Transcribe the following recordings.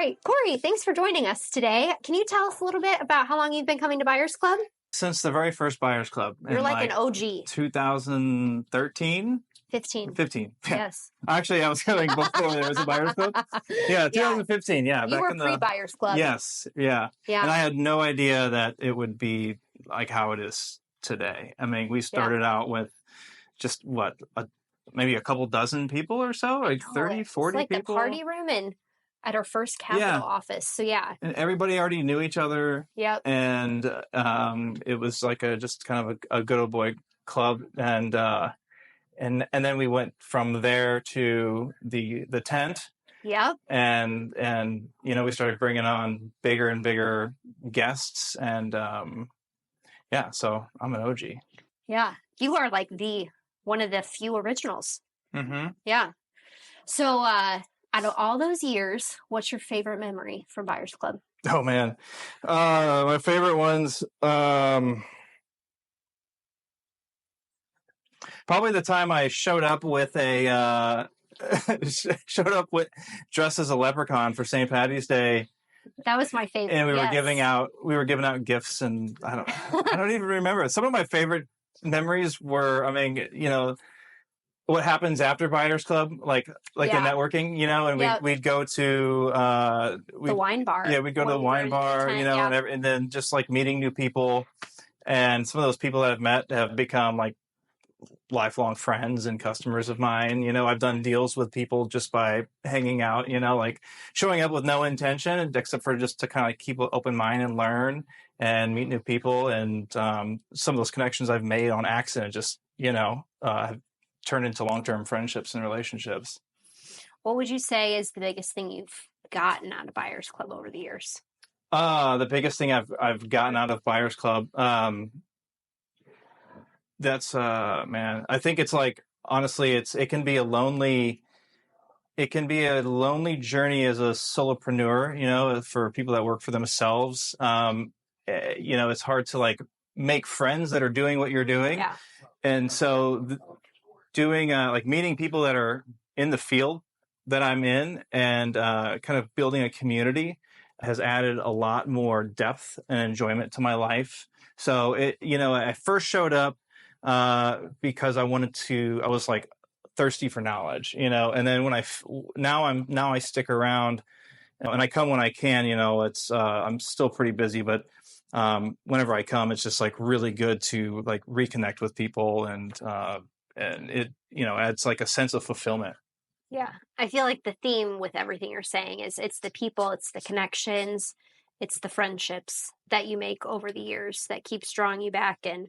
great. Corey, thanks for joining us today. Can you tell us a little bit about how long you've been coming to Buyers Club? Since the very first Buyers Club. You're like an OG. 2013? 15. Yeah. Yes. Actually, I was going before there was a Buyers Club. Yeah, 2015. Yeah. You were pre-Buyers Club. Yes. Yeah. Yeah. And I had no idea that it would be like how it is today. I mean, we started out with just maybe a couple dozen people or so, like 30, 40 like people. The party room at our first Capital office. So yeah. And everybody already knew each other. Yep. And it was like just kind of a good old boy club. And then we went from there to the tent. Yep. And we started bringing on bigger and bigger guests. And so I'm an OG. Yeah. You are like one of the few originals. Mm-hmm. Yeah. So out of all those years, what's your favorite memory from Buyers Club? Oh, man. My favorite ones, probably the time I showed up dressed as a leprechaun for St. Patty's Day. That was my favorite. And we were giving out gifts, and I don't even remember. Some of my favorite memories were, what happens after Buyers Club, like the networking, and we'd go to the wine bar. Yeah, we'd go to the wine bar, and then just like meeting new people, and some of those people that I've met have become like lifelong friends and customers of mine. I've done deals with people just by hanging out, like showing up with no intention except for just to kind of keep an open mind and learn and meet new people. And some of those connections I've made on accident just, have turned into long-term friendships and relationships. What would you say is the biggest thing you've gotten out of Buyers Club over the years? The biggest thing I've gotten out of Buyers Club, that's man, I think it's like, honestly, it can be a lonely journey as a solopreneur, for people that work for themselves. It's hard to like make friends that are doing what you're doing. Yeah. And so doing like meeting people that are in the field that I'm in and kind of building a community has added a lot more depth and enjoyment to my life. So I first showed up because I was like thirsty for knowledge, and then now I stick around and I come when I can. It's I'm still pretty busy, but whenever I come, it's just like really good to like reconnect with people, and it adds like a sense of fulfillment. Yeah, I feel like the theme with everything you're saying is it's the people, it's the connections, it's the friendships that you make over the years that keeps drawing you back and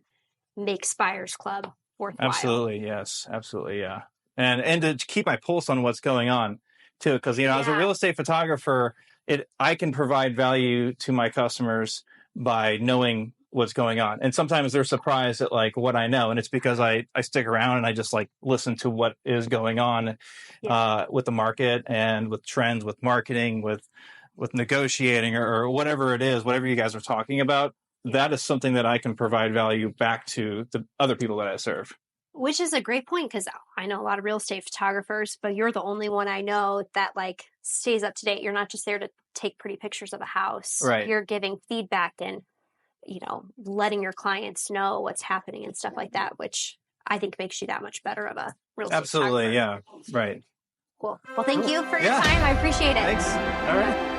makes Buyers Club worthwhile. Absolutely, yes, absolutely, yeah. And to keep my pulse on what's going on too, because as a real estate photographer, I can provide value to my customers by knowing what's going on. And sometimes they're surprised at like what I know. And it's because I stick around and I just like listen to what is going on with the market and with trends, with marketing, with negotiating or whatever it is, whatever you guys are talking about. That is something that I can provide value back to the other people that I serve. Which is a great point, because I know a lot of real estate photographers, but you're the only one I know that like stays up to date. You're not just there to take pretty pictures of a house. Right. You're giving feedback and, letting your clients know what's happening and stuff like that, which I think makes you that much better of a real estate Absolutely, photographer. Yeah. Right. Cool. Well, thank you for your time. I appreciate it. Thanks. All right.